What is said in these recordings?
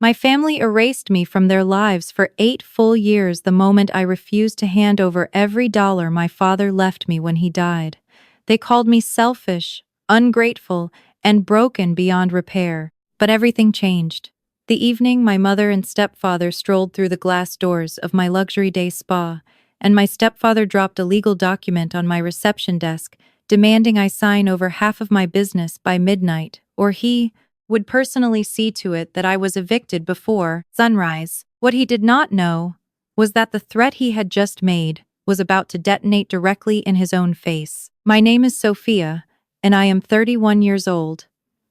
My family erased me from their lives for 8 full years the moment I refused to hand over every dollar my father left me when he died. They called me selfish, ungrateful, and broken beyond repair. But everything changed. The evening my mother and stepfather strolled through the glass doors of my luxury day spa, and my stepfather dropped a legal document on my reception desk, demanding I sign over half of my business by midnight, or he would personally see to it that I was evicted before sunrise. What he did not know was that the threat he had just made was about to detonate directly in his own face. My name is Sophia, and I am 31 years old.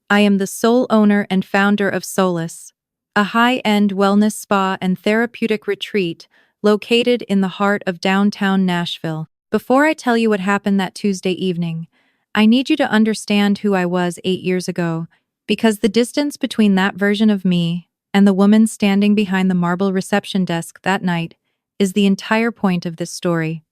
I am the sole owner and founder of Solace, a high-end wellness spa and therapeutic retreat located in the heart of downtown Nashville. Before I tell you what happened that Tuesday evening, I need you to understand who I was 8 years ago, because the distance between that version of me and the woman standing behind the marble reception desk that night is the entire point of this story.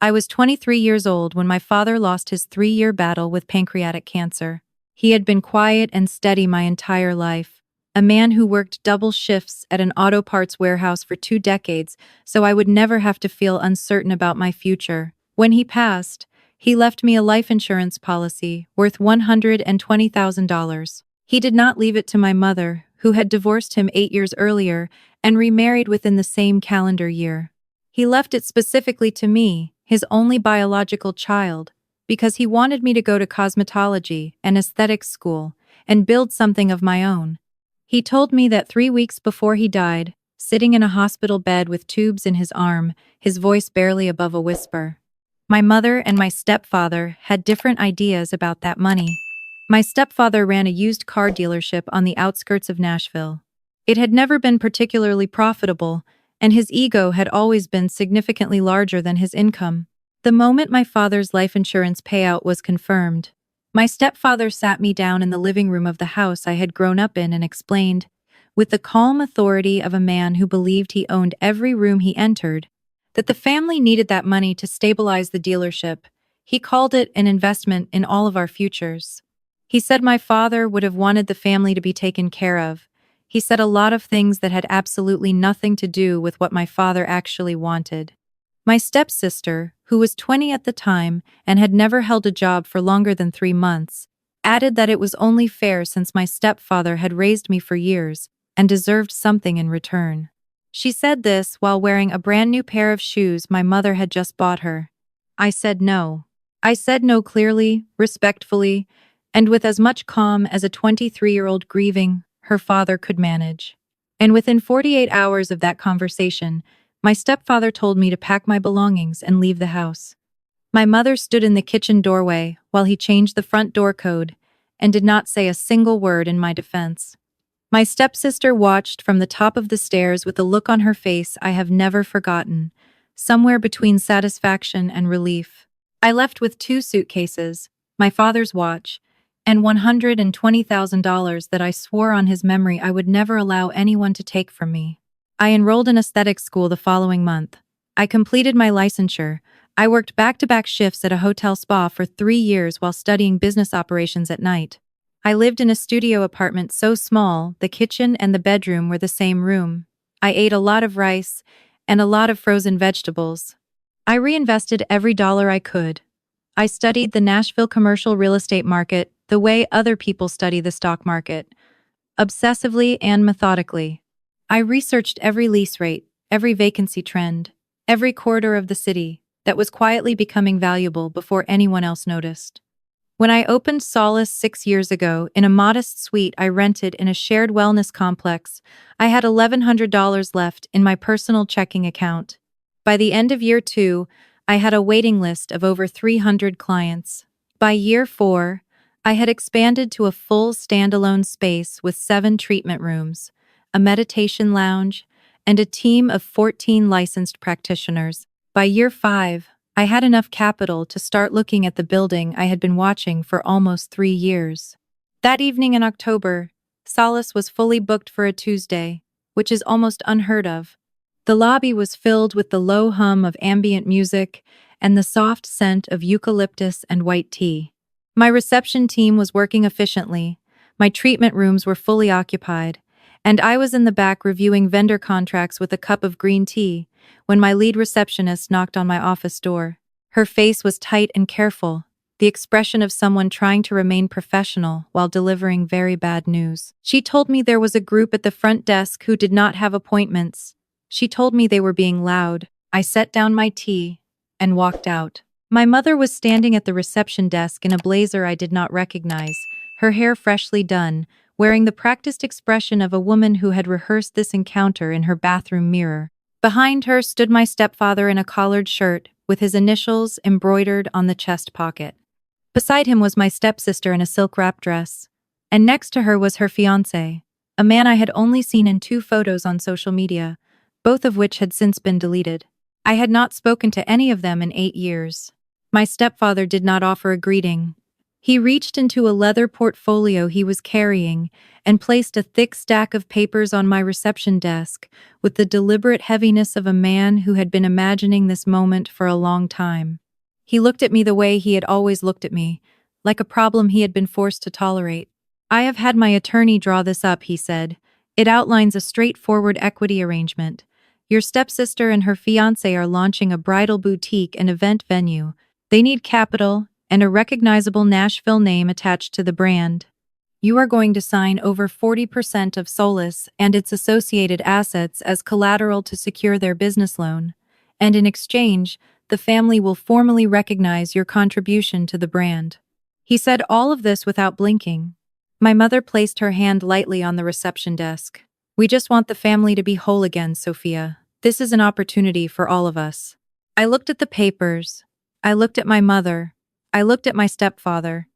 I was 23 years old when my father lost his 3-year battle with pancreatic cancer. He had been quiet and steady my entire life, a man who worked double shifts at an auto parts warehouse for 2 decades so I would never have to feel uncertain about my future. When he passed, he left me a life insurance policy worth $120,000. He did not leave it to my mother, who had divorced him 8 years earlier and remarried within the same calendar year. He left it specifically to me, his only biological child, because he wanted me to go to cosmetology and aesthetics school and build something of my own. He told me that 3 weeks before he died, sitting in a hospital bed with tubes in his arm, his voice barely above a whisper. My mother and my stepfather had different ideas about that money. My stepfather ran a used car dealership on the outskirts of Nashville. It had never been particularly profitable, and his ego had always been significantly larger than his income. The moment my father's life insurance payout was confirmed, my stepfather sat me down in the living room of the house I had grown up in and explained, with the calm authority of a man who believed he owned every room he entered, that the family needed that money to stabilize the dealership. He called it an investment in all of our futures. He said my father would have wanted the family to be taken care of. He said a lot of things that had absolutely nothing to do with what my father actually wanted. My stepsister, who was 20 at the time and had never held a job for longer than 3 months, added that it was only fair since my stepfather had raised me for years and deserved something in return. She said this while wearing a brand new pair of shoes my mother had just bought her. I said no. I said no clearly, respectfully, and with as much calm as a 23-year-old grieving her father could manage. And within 48 hours of that conversation, my stepfather told me to pack my belongings and leave the house. My mother stood in the kitchen doorway while he changed the front door code and did not say a single word in my defense. My stepsister watched from the top of the stairs with a look on her face I have never forgotten, somewhere between satisfaction and relief. I left with 2 suitcases, my father's watch, and $120,000 that I swore on his memory I would never allow anyone to take from me. I enrolled in aesthetics school the following month. I completed my licensure. I worked back-to-back shifts at a hotel spa for 3 years while studying business operations at night. I lived in a studio apartment so small, the kitchen and the bedroom were the same room. I ate a lot of rice and a lot of frozen vegetables. I reinvested every dollar I could. I studied the Nashville commercial real estate market the way other people study the stock market, obsessively and methodically. I researched every lease rate, every vacancy trend, every corridor of the city that was quietly becoming valuable before anyone else noticed. When I opened Solace 6 years ago in a modest suite I rented in a shared wellness complex, I had $1,100 left in my personal checking account. By the end of year 2, I had a waiting list of over 300 clients. By year 4, I had expanded to a full standalone space with 7 treatment rooms, a meditation lounge, and a team of 14 licensed practitioners. By year 5, I had enough capital to start looking at the building I had been watching for almost 3 years. That evening in October, Solace was fully booked for a Tuesday, which is almost unheard of. The lobby was filled with the low hum of ambient music and the soft scent of eucalyptus and white tea. My reception team was working efficiently, my treatment rooms were fully occupied, and I was in the back reviewing vendor contracts with a cup of green tea when my lead receptionist knocked on my office door. Her face was tight and careful, the expression of someone trying to remain professional while delivering very bad news. She told me there was a group at the front desk who did not have appointments. She told me they were being loud. I set down my tea and walked out. My mother was standing at the reception desk in a blazer I did not recognize, her hair freshly done, wearing the practiced expression of a woman who had rehearsed this encounter in her bathroom mirror. Behind her stood my stepfather in a collared shirt, with his initials embroidered on the chest pocket. Beside him was my stepsister in a silk wrap dress, and next to her was her fiancé, a man I had only seen in 2 photos on social media, both of which had since been deleted. I had not spoken to any of them in 8 years. My stepfather did not offer a greeting. He reached into a leather portfolio he was carrying and placed a thick stack of papers on my reception desk with the deliberate heaviness of a man who had been imagining this moment for a long time. He looked at me the way he had always looked at me, like a problem he had been forced to tolerate. "I have had my attorney draw this up," he said. "It outlines a straightforward equity arrangement. Your stepsister and her fiancé are launching a bridal boutique and event venue. They need capital and a recognizable Nashville name attached to the brand. You are going to sign over 40% of Solace and its associated assets as collateral to secure their business loan, and in exchange, the family will formally recognize your contribution to the brand." He said all of this without blinking. My mother placed her hand lightly on the reception desk. "We just want the family to be whole again, Sophia. This is an opportunity for all of us." I looked at the papers. I looked at my mother. I looked at my stepfather.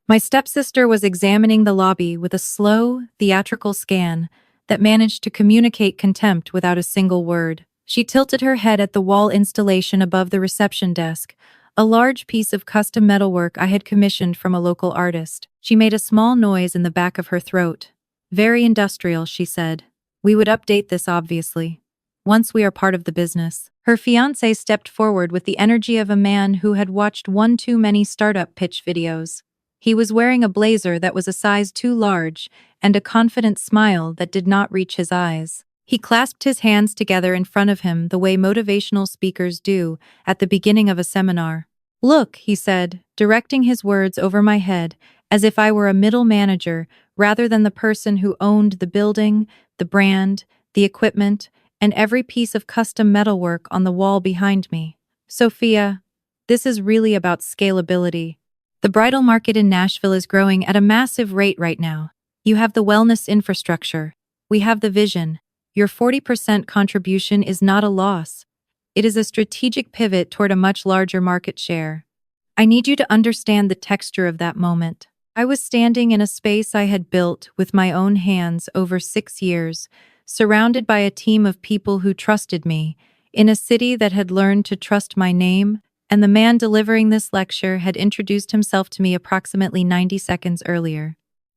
My stepsister was examining the lobby with a slow, theatrical scan that managed to communicate contempt without a single word. She tilted her head at the wall installation above the reception desk, a large piece of custom metalwork I had commissioned from a local artist. She made a small noise in the back of her throat. "Very industrial," she said. "We would update this, obviously, once we are part of the business." Her fiancé stepped forward with the energy of a man who had watched one too many startup pitch videos. He was wearing a blazer that was a size too large and a confident smile that did not reach his eyes. He clasped his hands together in front of him the way motivational speakers do at the beginning of a seminar. "Look," he said, directing his words over my head as if I were a middle manager rather than the person who owned the building, the brand, the equipment, and every piece of custom metalwork on the wall behind me. "Sophia, this is really about scalability. The bridal market in Nashville is growing at a massive rate right now. You have the wellness infrastructure. We have the vision. Your 40% contribution is not a loss. It is a strategic pivot toward a much larger market share. I need you to understand the texture of that moment." I was standing in a space I had built with my own hands over 6 years, surrounded by a team of people who trusted me, in a city that had learned to trust my name, and the man delivering this lecture had introduced himself to me approximately 90 seconds earlier.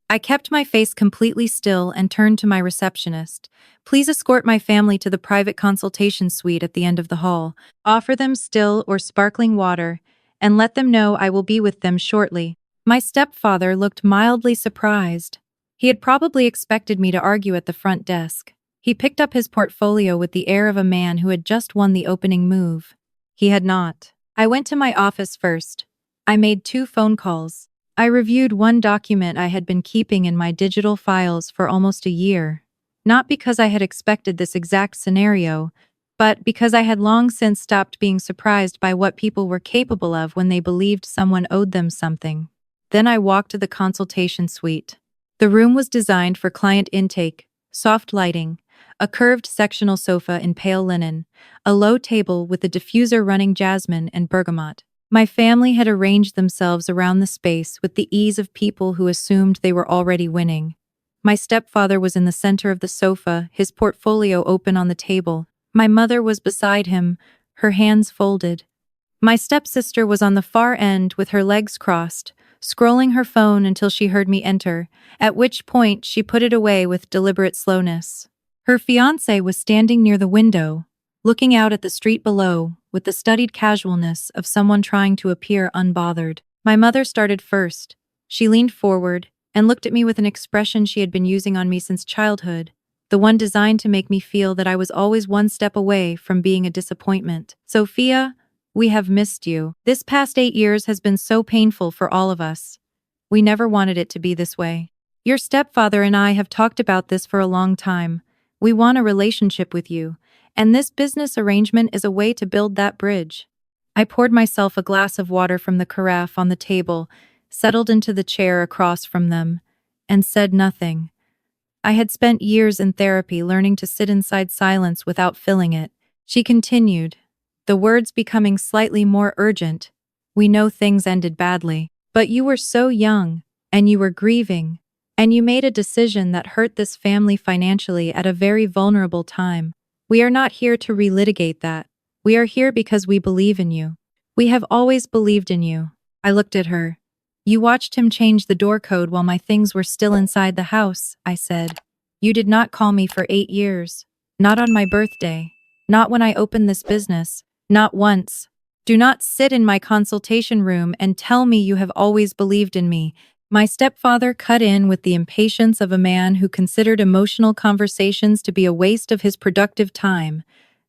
I kept my face completely still and turned to my receptionist. "Please escort my family to the private consultation suite at the end of the hall. Offer them still or sparkling water, and let them know I will be with them shortly." My stepfather looked mildly surprised. He had probably expected me to argue at the front desk. He picked up his portfolio with the air of a man who had just won the opening move. He had not. I went to my office first. I made 2 phone calls. I reviewed one document I had been keeping in my digital files for almost a year. Not because I had expected this exact scenario, but because I had long since stopped being surprised by what people were capable of when they believed someone owed them something. Then I walked to the consultation suite. The room was designed for client intake, soft lighting, a curved sectional sofa in pale linen, a low table with a diffuser running jasmine and bergamot. My family had arranged themselves around the space with the ease of people who assumed they were already winning. My stepfather was in the center of the sofa, his portfolio open on the table. My mother was beside him, her hands folded. My stepsister was on the far end with her legs crossed, scrolling her phone until she heard me enter, at which point she put it away with deliberate slowness. Her fiancé was standing near the window, looking out at the street below with the studied casualness of someone trying to appear unbothered. My mother started first. She leaned forward and looked at me with an expression she had been using on me since childhood. the one designed to make me feel that I was always one step away from being a disappointment. Sophia, we have missed you. This past 8 years has been so painful for all of us. We never wanted it to be this way. Your stepfather and I have talked about this for a long time. We want a relationship with you, and this business arrangement is a way to build that bridge. I poured myself a glass of water from the carafe on the table, settled into the chair across from them, and said nothing. I had spent years in therapy learning to sit inside silence without filling it. She continued, the words becoming slightly more urgent. We know things ended badly, but you were so young, and you were grieving, and you made a decision that hurt this family financially at a very vulnerable time. We are not here to relitigate that. We are here because we believe in you. We have always believed in you. I looked at her. You watched him change the door code while my things were still inside the house, I said. You did not call me for 8 years. Not on my birthday. Not when I opened this business. Not once. Do not sit in my consultation room and tell me you have always believed in me. My stepfather cut in with the impatience of a man who considered emotional conversations to be a waste of his productive time.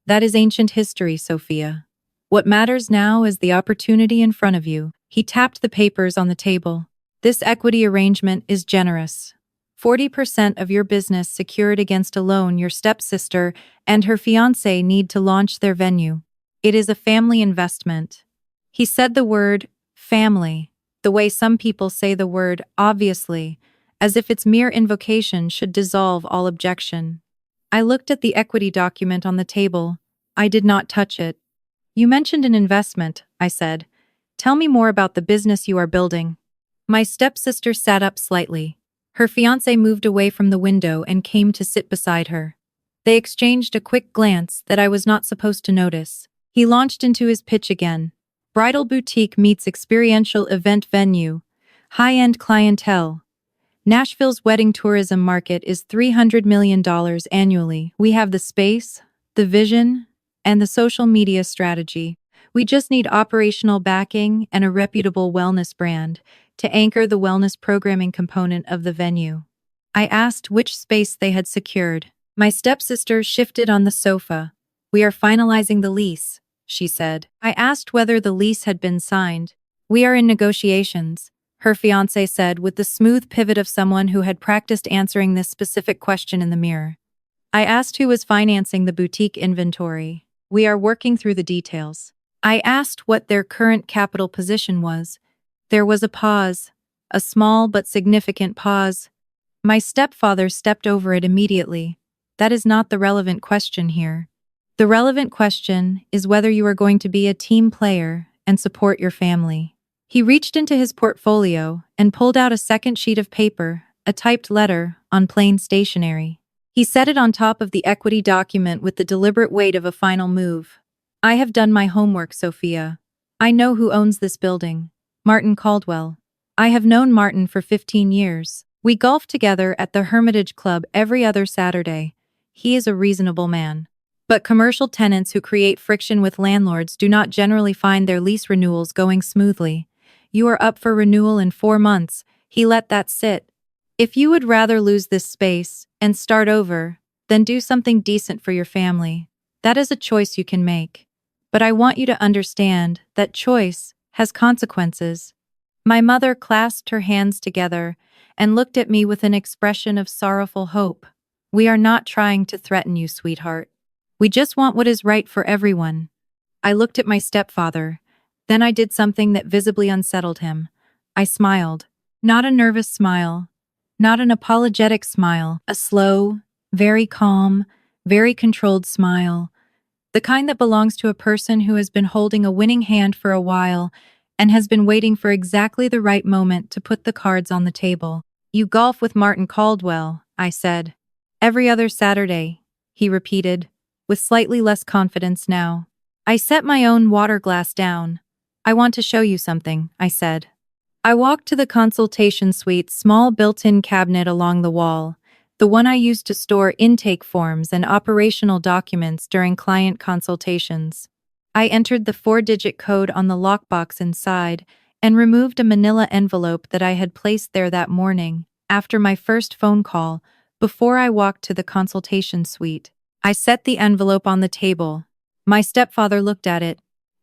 That is ancient history, Sophia. What matters now is the opportunity in front of you. He tapped the papers on the table. This equity arrangement is generous. 40% of your business secured against a loan your stepsister and her fiancé need to launch their venue. It is a family investment. He said the word family, the way some people say the word obviously, as if its mere invocation should dissolve all objection. I looked at the equity document on the table. I did not touch it. You mentioned an investment, I said. Tell me more about the business you are building. My stepsister sat up slightly. Her fiancé moved away from the window and came to sit beside her. They exchanged a quick glance that I was not supposed to notice. He launched into his pitch again. Bridal boutique meets experiential event venue. High-end clientele. Nashville's wedding tourism market is $300 million annually. We have the space, the vision, and the social media strategy. We just need operational backing and a reputable wellness brand to anchor the wellness programming component of the venue. I asked which space they had secured. My stepsister shifted on the sofa. We are finalizing the lease, she said. I asked whether the lease had been signed. We are in negotiations, her fiancé said with the smooth pivot of someone who had practiced answering this specific question in the mirror. I asked who was financing the boutique inventory. We are working through the details. I asked what their current capital position was. There was a pause, a small but significant pause. My stepfather stepped over it immediately. That is not the relevant question here. The relevant question is whether you are going to be a team player and support your family. He reached into his portfolio and pulled out a second sheet of paper, a typed letter, on plain stationery. He set it on top of the equity document with the deliberate weight of a final move. I have done my homework, Sophia. I know who owns this building. Martin Caldwell. I have known Martin for 15 years. We golf together at the Hermitage Club every other Saturday. He is a reasonable man. But commercial tenants who create friction with landlords do not generally find their lease renewals going smoothly. You are up for renewal in 4 months. He let that sit. If you would rather lose this space and start over, then do something decent for your family. That is a choice you can make. But I want you to understand that choice has consequences. My mother clasped her hands together and looked at me with an expression of sorrowful hope. We are not trying to threaten you, sweetheart. We just want what is right for everyone. I looked at my stepfather. Then I did something that visibly unsettled him. I smiled. Not a nervous smile. Not an apologetic smile. A slow, very calm, very controlled smile. The kind that belongs to a person who has been holding a winning hand for a while and has been waiting for exactly the right moment to put the cards on the table. You golf with Martin Caldwell, I said. Every other Saturday, he repeated, with slightly less confidence now. I set my own water glass down. I want to show you something, I said. I walked to the consultation suite's small built-in cabinet along the wall, the one I used to store intake forms and operational documents during client consultations. I entered the 4-digit code on the lockbox inside and removed a manila envelope that I had placed there that morning, after my first phone call, Before I walked to the consultation suite, I set the envelope on the table. My stepfather looked at it.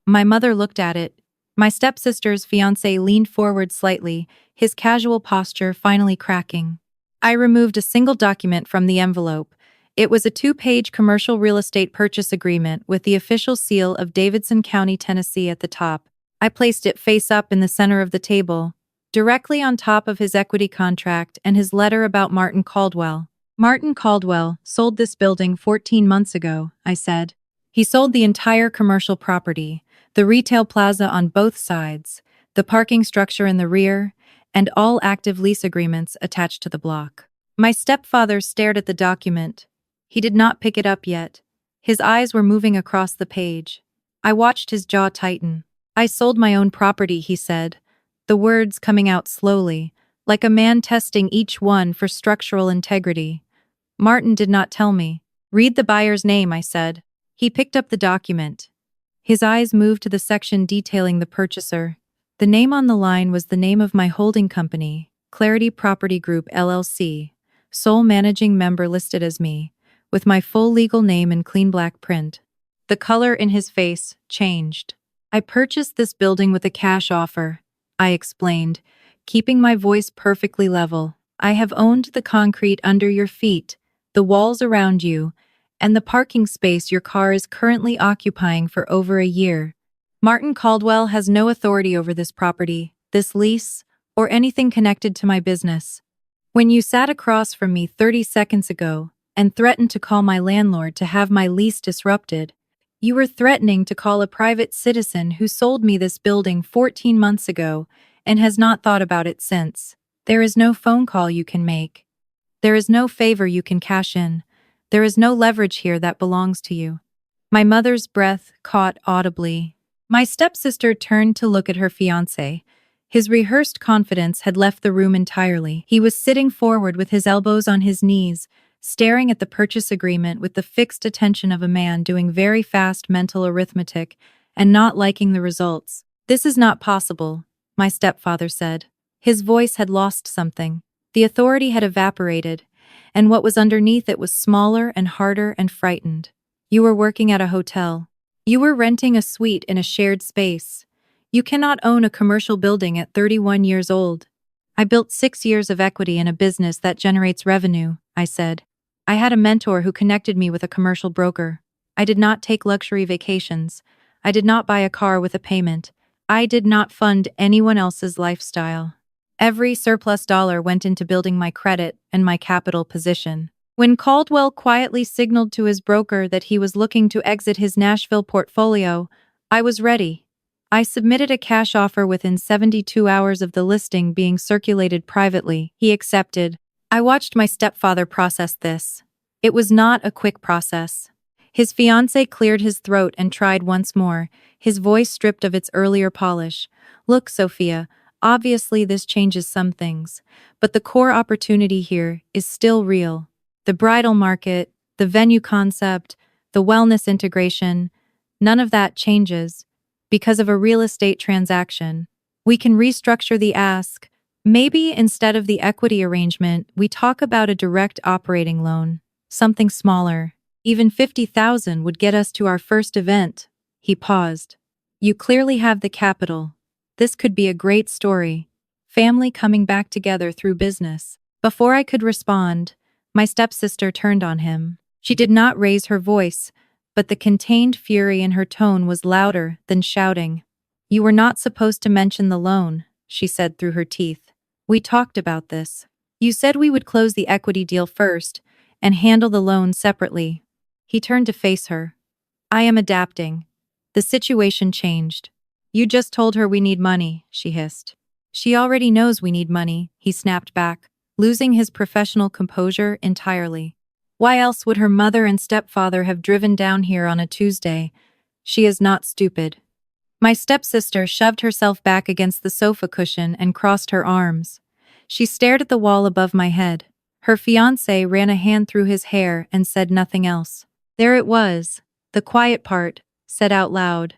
My mother looked at it. My stepsister's fiancé leaned forward slightly, his casual posture finally cracking. I removed a single document from the envelope. It was a 2-page commercial real estate purchase agreement with the official seal of Davidson County, Tennessee at the top. I placed it face up in the center of the table, directly on top of his equity contract and his letter about Martin Caldwell. Martin Caldwell sold this building 14 months ago, I said. He sold the entire commercial property, the retail plaza on both sides, the parking structure in the rear, and all active lease agreements attached to the block. My stepfather stared at the document. He did not pick it up yet. His eyes were moving across the page. I watched his jaw tighten. I sold my own property, he said, the words coming out slowly, like a man testing each one for structural integrity. Martin did not tell me. Read the buyer's name, I said. He picked up the document. His eyes moved to the section detailing the purchaser. The name on the line was the name of my holding company, Clarity Property Group LLC, sole managing member listed as me, with my full legal name in clean black print. The color in his face changed. I purchased this building with a cash offer, I explained, keeping my voice perfectly level. I have owned the concrete under your feet, the walls around you, and the parking space your car is currently occupying for over a year. Martin Caldwell has no authority over this property, this lease, or anything connected to my business. When you sat across from me 30 seconds ago and threatened to call my landlord to have my lease disrupted, you were threatening to call a private citizen who sold me this building 14 months ago and has not thought about it since. There is no phone call you can make. There is no favor you can cash in. There is no leverage here that belongs to you. My mother's breath caught audibly. My stepsister turned to look at her fiancé. His rehearsed confidence had left the room entirely. He was sitting forward with his elbows on his knees, staring at the purchase agreement with the fixed attention of a man doing very fast mental arithmetic and not liking the results. This is not possible, my stepfather said. His voice had lost something. The authority had evaporated, and what was underneath it was smaller and harder and frightened. You were working at a hotel. You were renting a suite in a shared space. You cannot own a commercial building at 31 years old. I built 6 years of equity in a business that generates revenue, I said. I had a mentor who connected me with a commercial broker. I did not take luxury vacations. I did not buy a car with a payment. I did not fund anyone else's lifestyle. Every surplus dollar went into building my credit and my capital position. When Caldwell quietly signaled to his broker that he was looking to exit his Nashville portfolio, I was ready. I submitted a cash offer within 72 hours of the listing being circulated privately. He accepted. I watched my stepfather process this. It was not a quick process. His fiancé cleared his throat and tried once more, his voice stripped of its earlier polish. Look, Sophia, obviously this changes some things, but the core opportunity here is still real. The bridal market, the venue concept, the wellness integration, none of that changes. Because of a real estate transaction, we can restructure the ask. Maybe instead of the equity arrangement, we talk about a direct operating loan, something smaller. Even $50,000 would get us to our first event. He paused. You clearly have the capital. This could be a great story. Family coming back together through business. Before I could respond, my stepsister turned on him. She did not raise her voice, but the contained fury in her tone was louder than shouting. You were not supposed to mention the loan, she said through her teeth. We talked about this. You said we would close the equity deal first and handle the loan separately. He turned to face her. I am adapting. The situation changed. You just told her we need money, she hissed. She already knows we need money, he snapped back, losing his professional composure entirely. Why else would her mother and stepfather have driven down here on a Tuesday? She is not stupid. My stepsister shoved herself back against the sofa cushion and crossed her arms. She stared at the wall above my head. Her fiancé ran a hand through his hair and said nothing else. There it was, the quiet part, said out loud.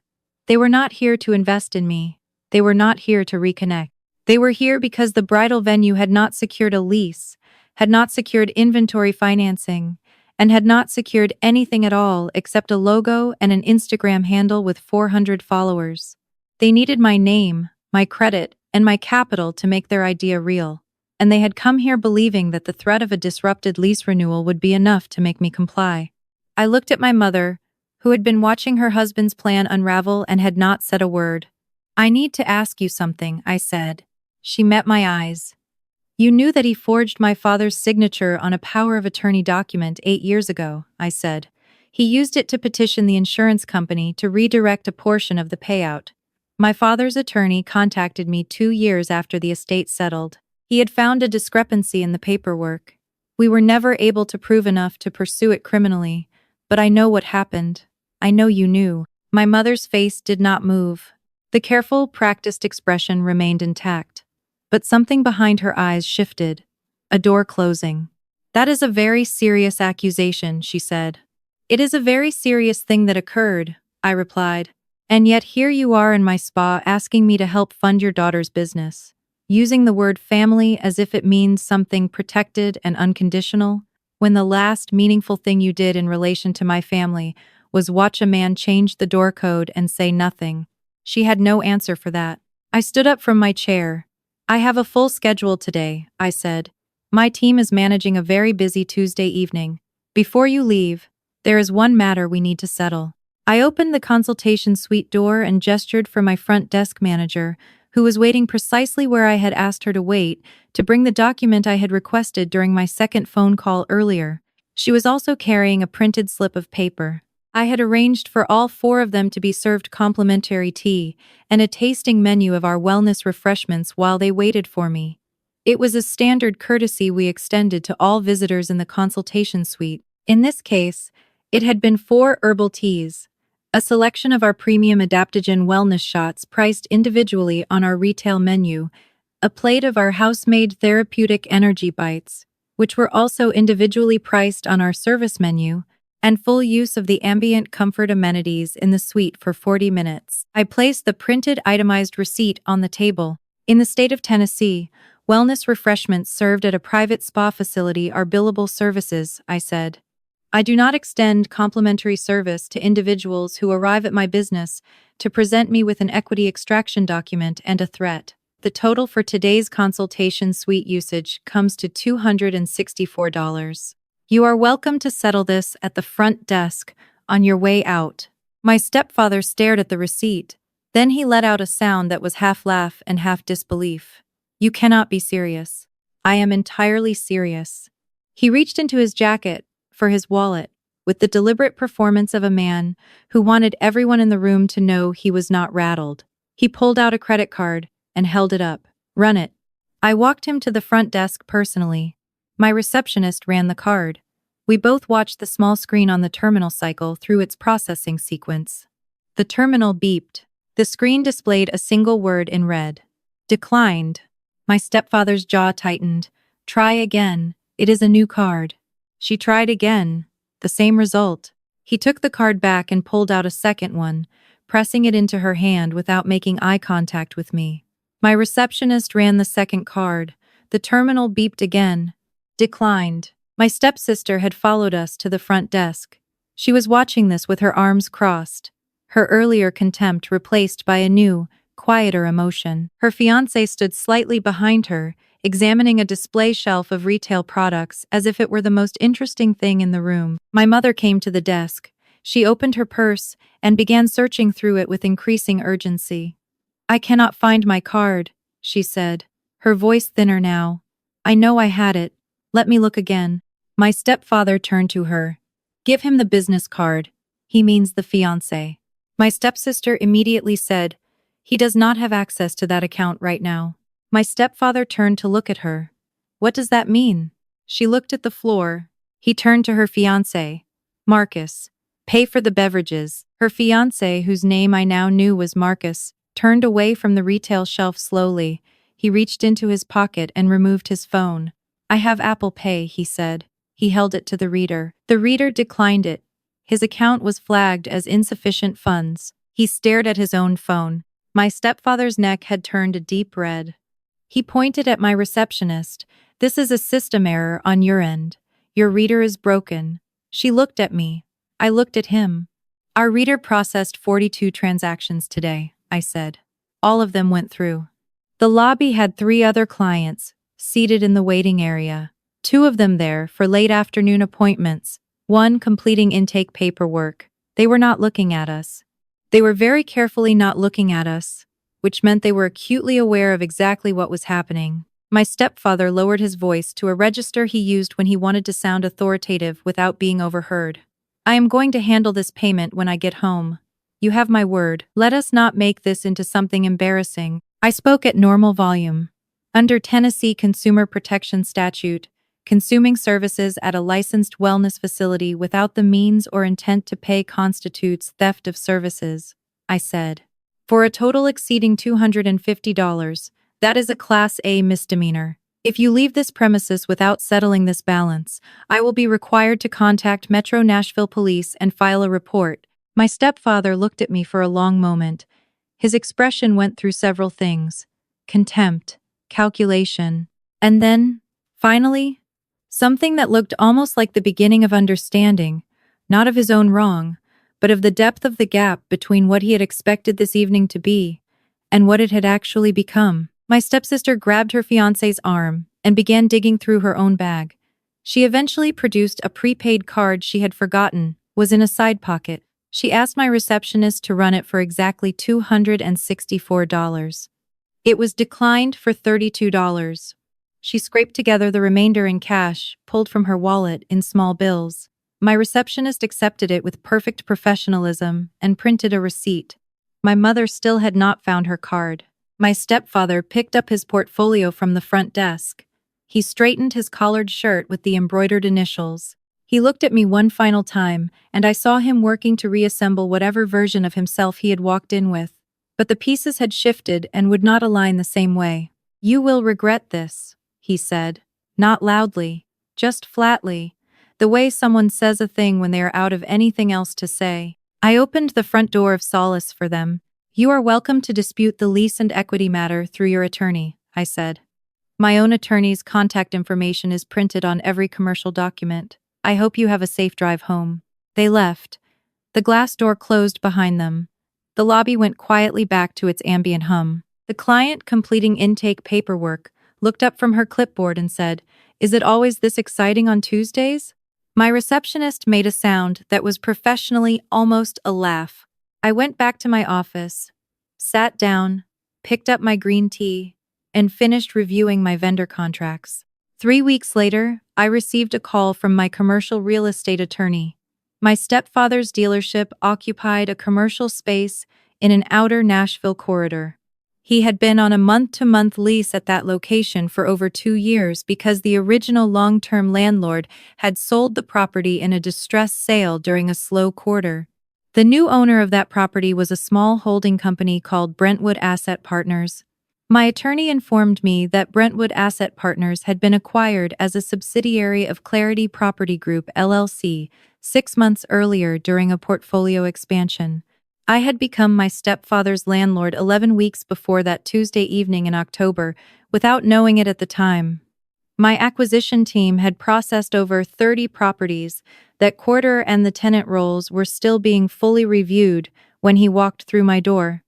They were not here to invest in me. They were not here to reconnect. They were here because the bridal venue had not secured a lease, had not secured inventory financing, and had not secured anything at all except a logo and an Instagram handle with 400 followers. They needed my name, my credit, and my capital to make their idea real, and they had come here believing that the threat of a disrupted lease renewal would be enough to make me comply. I looked at my mother, who had been watching her husband's plan unravel and had not said a word. "I need to ask you something," I said. She met my eyes. "You knew that he forged my father's signature on a power of attorney document 8 years ago," I said. "He used it to petition the insurance company to redirect a portion of the payout. My father's attorney contacted me 2 years after the estate settled. He had found a discrepancy in the paperwork. We were never able to prove enough to pursue it criminally, but I know what happened. I know you knew." My mother's face did not move. The careful, practiced expression remained intact, but something behind her eyes shifted. A door closing. "That is a very serious accusation," she said. "It is a very serious thing that occurred," I replied. "And yet here you are in my spa asking me to help fund your daughter's business, using the word family as if it means something protected and unconditional, when the last meaningful thing you did in relation to my family was watch a man change the door code and say nothing." She had no answer for that. I stood up from my chair. "I have a full schedule today," I said. "My team is managing a very busy Tuesday evening. Before you leave, there is one matter we need to settle." I opened the consultation suite door and gestured for my front desk manager, who was waiting precisely where I had asked her to wait, to bring the document I had requested during my second phone call earlier. She was also carrying a printed slip of paper. I had arranged for all 4 of them to be served complimentary tea and a tasting menu of our wellness refreshments while they waited for me. It was a standard courtesy we extended to all visitors in the consultation suite. In this case, it had been 4 herbal teas, a selection of our premium adaptogen wellness shots priced individually on our retail menu, a plate of our house-made therapeutic energy bites, which were also individually priced on our service menu, and full use of the ambient comfort amenities in the suite for 40 minutes. I placed the printed itemized receipt on the table. "In the state of Tennessee, wellness refreshments served at a private spa facility are billable services," I said. "I do not extend complimentary service to individuals who arrive at my business to present me with an equity extraction document and a threat." The total for today's consultation suite usage comes to $264. "You are welcome to settle this at the front desk on your way out." My stepfather stared at the receipt. Then he let out a sound that was half laugh and half disbelief. "You cannot be serious." "I am entirely serious." He reached into his jacket for his wallet, with the deliberate performance of a man who wanted everyone in the room to know he was not rattled. He pulled out a credit card and held it up. "Run it." I walked him to the front desk personally. My receptionist ran the card. We both watched the small screen on the terminal cycle through its processing sequence. The terminal beeped. The screen displayed a single word in red. "Declined." My stepfather's jaw tightened. "Try again. It is a new card." She tried again. The same result. He took the card back and pulled out a second one, pressing it into her hand without making eye contact with me. My receptionist ran the second card. The terminal beeped again. "Declined." My stepsister had followed us to the front desk. She was watching this with her arms crossed, her earlier contempt replaced by a new, quieter emotion. Her fiancé stood slightly behind her, examining a display shelf of retail products as if it were the most interesting thing in the room. My mother came to the desk. She opened her purse and began searching through it with increasing urgency. "I cannot find my card," she said, her voice thinner now. "I know I had it. Let me look again." My stepfather turned to her. "Give him the business card. He means the fiancé." My stepsister immediately said, "He does not have access to that account right now." My stepfather turned to look at her. "What does that mean?" She looked at the floor. He turned to her fiancé. "Marcus, pay for the beverages." Her fiancé, whose name I now knew was Marcus, turned away from the retail shelf slowly. He reached into his pocket and removed his phone. "I have Apple Pay," he said. He held it to the reader. The reader declined it. His account was flagged as insufficient funds. He stared at his own phone. My stepfather's neck had turned a deep red. He pointed at my receptionist. "This is a system error on your end. Your reader is broken." She looked at me. I looked at him. "Our reader processed 42 transactions today," I said. "All of them went through." The lobby had 3 other clients, seated in the waiting area. 2 of them there for late afternoon appointments, 1 completing intake paperwork. They were not looking at us. They were very carefully not looking at us, which meant they were acutely aware of exactly what was happening. My stepfather lowered his voice to a register he used when he wanted to sound authoritative without being overheard. "I am going to handle this payment when I get home. You have my word. Let us not make this into something embarrassing." I spoke at normal volume. Under Tennessee Consumer Protection Statute, consuming services at a licensed wellness facility without the means or intent to pay constitutes theft of services, I said. For a total exceeding $250, that is a Class A misdemeanor. If you leave this premises without settling this balance, I will be required to contact Metro Nashville Police and file a report. My stepfather looked at me for a long moment. His expression went through several things: contempt, calculation, and then, finally, something that looked almost like the beginning of understanding, not of his own wrong, but of the depth of the gap between what he had expected this evening to be and what it had actually become. My stepsister grabbed her fiancé's arm and began digging through her own bag. She eventually produced a prepaid card she had forgotten was in a side pocket. She asked my receptionist to run it for exactly $264. It was declined for $32. She scraped together the remainder in cash, pulled from her wallet in small bills. My receptionist accepted it with perfect professionalism and printed a receipt. My mother still had not found her card. My stepfather picked up his portfolio from the front desk. He straightened his collared shirt with the embroidered initials. He looked at me one final time, and I saw him working to reassemble whatever version of himself he had walked in with. But the pieces had shifted and would not align the same way. "You will regret this," he said. Not loudly, just flatly, the way someone says a thing when they are out of anything else to say. I opened the front door of solace for them. "You are welcome to dispute the lease and equity matter through your attorney," I said. "My own attorney's contact information is printed on every commercial document. I hope you have a safe drive home." They left. The glass door closed behind them. The lobby went quietly back to its ambient hum. The client, completing intake paperwork, looked up from her clipboard and said, "Is it always this exciting on Tuesdays?" My receptionist made a sound that was professionally almost a laugh. I went back to my office, sat down, picked up my green tea, and finished reviewing my vendor contracts. 3 weeks later, I received a call from my commercial real estate attorney. My stepfather's dealership occupied a commercial space in an outer Nashville corridor. He had been on a month-to-month lease at that location for over 2 years because the original long-term landlord had sold the property in a distressed sale during a slow quarter. The new owner of that property was a small holding company called Brentwood Asset Partners. My attorney informed me that Brentwood Asset Partners had been acquired as a subsidiary of Clarity Property Group LLC 6 months earlier during a portfolio expansion. I had become my stepfather's landlord 11 weeks before that Tuesday evening in October, without knowing it at the time. My acquisition team had processed over 30 properties that quarter, and the tenant rolls were still being fully reviewed when he walked through my door.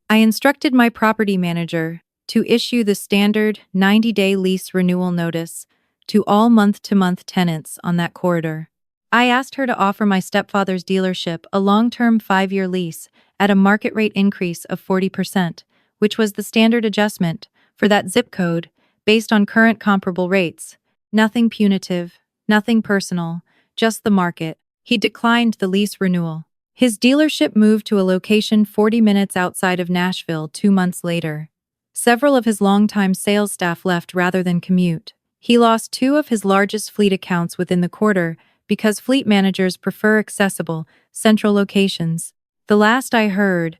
I instructed my property manager to issue the standard 90-day lease renewal notice to all month-to-month tenants on that corridor. I asked her to offer my stepfather's dealership a long-term 5-year lease at a market rate increase of 40%, which was the standard adjustment for that zip code based on current comparable rates. Nothing punitive, nothing personal, just the market. He declined the lease renewal. His dealership moved to a location 40 minutes outside of Nashville 2 months later. Several of his longtime sales staff left rather than commute. He lost 2 of his largest fleet accounts within the quarter because fleet managers prefer accessible, central locations. The last I heard,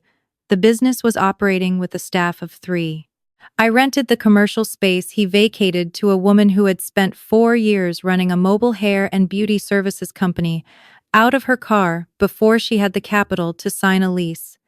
the business was operating with a staff of 3. I rented the commercial space he vacated to a woman who had spent 4 years running a mobile hair and beauty services company out of her car before she had the capital to sign a lease.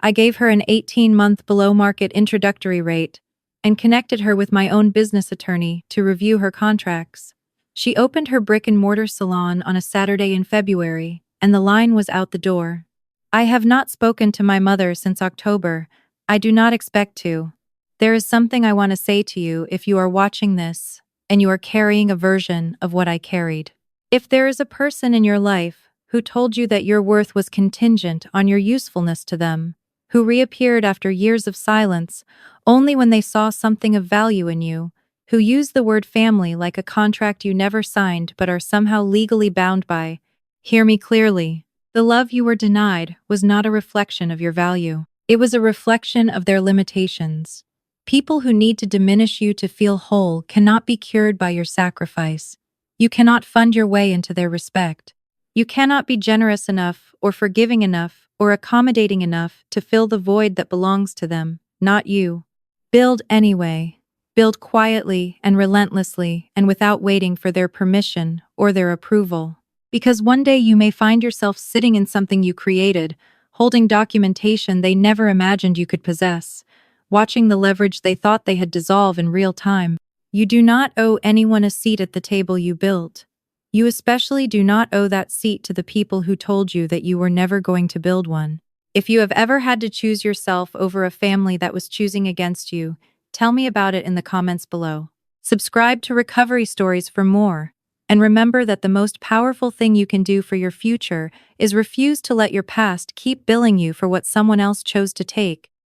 I gave her an 18-month below-market introductory rate, and connected her with my own business attorney to review her contracts. She opened her brick-and-mortar salon on a Saturday in February, and the line was out the door. I have not spoken to my mother since October. I do not expect to. There is something I want to say to you if you are watching this, and you are carrying a version of what I carried. If there is a person in your life who told you that your worth was contingent on your usefulness to them, who reappeared after years of silence only when they saw something of value in you, who used the word family like a contract you never signed but are somehow legally bound by, hear me clearly. The love you were denied was not a reflection of your value. It was a reflection of their limitations. People who need to diminish you to feel whole cannot be cured by your sacrifice. You cannot fund your way into their respect. You cannot be generous enough or forgiving enough or accommodating enough to fill the void that belongs to them, not you. Build anyway. Build quietly and relentlessly and without waiting for their permission or their approval. Because one day you may find yourself sitting in something you created, holding documentation they never imagined you could possess, watching the leverage they thought they had dissolve in real time. You do not owe anyone a seat at the table you built. You especially do not owe that seat to the people who told you that you were never going to build one. If you have ever had to choose yourself over a family that was choosing against you, tell me about it in the comments below. Subscribe to Recovery Stories for more. And remember that the most powerful thing you can do for your future is refuse to let your past keep billing you for what someone else chose to take.